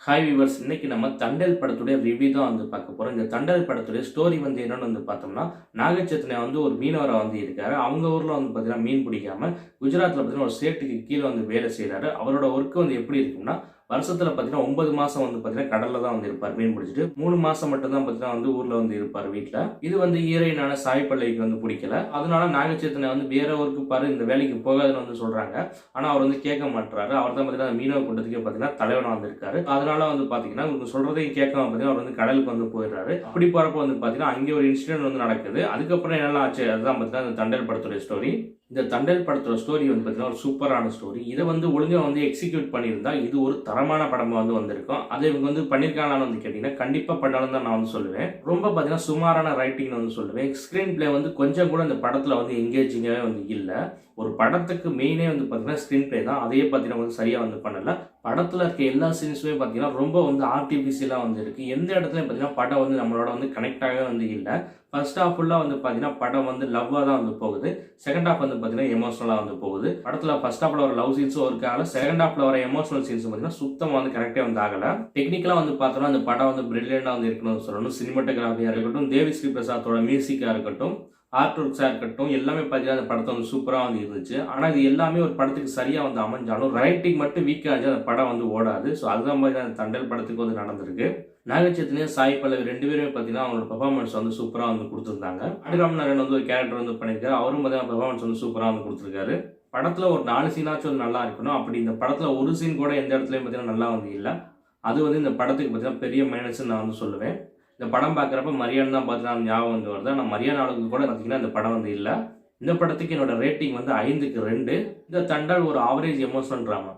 Hi viewers, இன்னைக்கு நம்ம தண்டல் படத்துடைய ரிவ்யூ தான் வந்து பார்க்க போறோம். இந்த தண்டல் படத்துடைய ஸ்டோரி வந்து என்னன்னு வந்து பார்த்தோம்னா, நாகச்சைத்தன்யா வந்து ஒரு மீனவரா வந்து இருக்காரு. அவங்க ஊர்ல வந்து பார்த்தீங்கன்னா மீன் பிடிக்காம குஜராத்ல பார்த்தீங்கன்னா ஒரு ஸ்டேட்டுக்கு கீழ வந்து வேலை செய்றாரு. அவரோட ஒர்க் வந்து எப்படி இருக்கும்னா, வருஷத்துல பார்த்தீங்கன்னா 9 மாசம் வந்து பார்த்தீங்கன்னா கடல்ல தான் வந்து இருப்பார் மீன் பிடிச்சிட்டு. 3 மாசம் மட்டும் தான் பார்த்தீங்கன்னா வந்து ஊர்ல வந்து இருப்பார் வீட்ல. இது வந்து ஹீரோயினான சாய் பல்லவிக்கு வந்து பிடிக்கல. அதனால நாகச்சைத்தன்யா வந்து வேற ஒர்க் பாரு, இந்த வேலைக்கு போகாதுன்னு வந்து சொல்றாங்க. ஆனா அவர் வந்து கேட்க மாட்றாரு. அவர் தான் பார்த்தீங்கன்னா மீனவ கூட்டத்துக்கே பார்த்தீங்கன்னா தலைவனா வந்திருக்காரு. அதனால வந்து பார்த்தீங்கன்னா இவங்க சொல்றதையும் கேட்காம பார்த்தீங்கன்னா அவர் வந்து கடலுக்கு வந்து போயிடுறாரு. அப்படி போறப்போ வந்து பார்த்தீங்கன்னா அங்கே ஒரு இன்சிடென்ட் வந்து நடக்குது. அதுக்கப்புறம் என்னெல்லாம் ஆச்சு அதுதான் பார்த்தீங்கன்னா இந்த தண்டல் படத்துடைய ஸ்டோரி. இந்த தண்டல் படத்தோட ஸ்டோரி வந்து பார்த்தீங்கன்னா ஒரு சூப்பரான ஸ்டோரி. இதை வந்து ஒழுங்கா வந்து எக்ஸிக்யூட் பண்ணியிருந்தா இது ஒரு தரமான படமா வந்து வந்திருக்கும். அதை இவங்க வந்து பண்ணியிருக்காங்களான்னு வந்து கேட்டீங்கன்னா கண்டிப்பா பண்ணாலும் தான் நான் வந்து சொல்லுவேன். ரொம்ப பார்த்தீங்கன்னா சுமாரான ரைட்டிங் வந்து சொல்லுவேன். ஸ்கிரீன் பிளே வந்து கொஞ்சம் கூட இந்த படத்துல வந்து எங்கேஜிங்காகவே வந்து இல்லை. ஒரு படத்துக்கு மெயினே வந்து பார்த்தீங்கன்னா ஸ்கிரீன் பிளே தான். அதையே பார்த்தீங்கன்னா வந்து சரியா வந்து பண்ணல. படத்துல இருக்க எல்லா சீன்ஸுமே பார்த்தீங்கன்னா ரொம்ப வந்து ஆர்டிஃபிஷியலாக வந்து இருக்கு. எந்த இடத்துலையும் பார்த்தீங்கன்னா படம் வந்து நம்மளோட வந்து கனெக்ட் ஆகவே வந்து இல்லை. ஃபர்ஸ்ட் ஹாஃப் ஃபுல்லாக வந்து பார்த்தீங்கன்னா படம் வந்து லவ்வாக தான் வந்து போகுது. செகண்ட் ஹாஃப் வந்து பார்த்தீங்கன்னா எமோஷனலாக வந்து போகுது. படத்தில் ஃபர்ஸ்ட் ஹாஃப்ல வர லவ் சீன்ஸும் ஒர்க் ஆகல. செகண்ட் ஹாஃப்ல வர எமோஷனல் சீன்ஸ் பார்த்தீங்கன்னா சுத்தமாக வந்து கரெக்டே வந்து ஆகல. டெக்னிக்கலாக வந்து பார்த்தோம்னா அந்த படம் வந்து பிரில்லியண்டாக வந்து இருக்கணும்னு சொல்லணும். சினிமாட்டோகிராஃபியாக இருக்கட்டும், தேவி ஸ்ரீ பிரசாத்தோட மியூசிக்காக இருக்கட்டும், ஆர்ட் ஒர்க்ஸாக இருக்கட்டும், எல்லாமே பார்த்தீங்கன்னா அந்த படத்தை வந்து சூப்பராக வந்து இருந்துச்சு. ஆனால் இது எல்லாமே ஒரு படத்துக்கு சரியாக வந்து அமைஞ்சாலும் ரைட்டிங் மட்டும் வீக்காக இருந்துச்சு, அந்த படம் வந்து ஓடாது. ஸோ அதுதான் மாதிரி அந்த தண்டல் படத்துக்கு வந்து நடந்திருக்கு. நாகச்சைத்தன்யா, சாய் பல்லவி 2 பேருமே பார்த்தீங்கன்னா அவங்களோட பெர்ஃபார்மன்ஸ் வந்து சூப்பராக வந்து கொடுத்துருந்தாங்க. அடிராம் நாராயணன் வந்து ஒரு கேரக்டர் வந்து பண்ணியிருக்காரு. அவரும் பார்த்தீங்கன்னா பெர்ஃபார்மன்ஸ் வந்து சூப்பராக வந்து கொடுத்துருக்காரு. படத்துல ஒரு 4 சீனாச்சும் வந்து நல்லா இருக்கணும். அப்படி இந்த படத்துல ஒரு சீன் கூட எந்த இடத்துலையும் பார்த்தீங்கன்னா நல்லா வந்து இல்லை. அது வந்து இந்த படத்துக்கு பார்த்தீங்கன்னா பெரிய மைனஸ் நான் வந்து சொல்லுவேன். இந்த படம் பார்க்குறப்ப மரியான் தான் பார்த்தீங்கன்னா ஞாபகம் வந்து வருது. ஆனால் மரியான் அளவுக்கு கூட பார்த்தீங்கன்னா இந்த படம் வந்து இல்லை. இந்த படத்துக்கு என்னோட ரேட்டிங் வந்து 5க்கு 2. இந்த தண்டல் ஒரு ஆவரேஜ் எமோஷனல் ட்ராமா.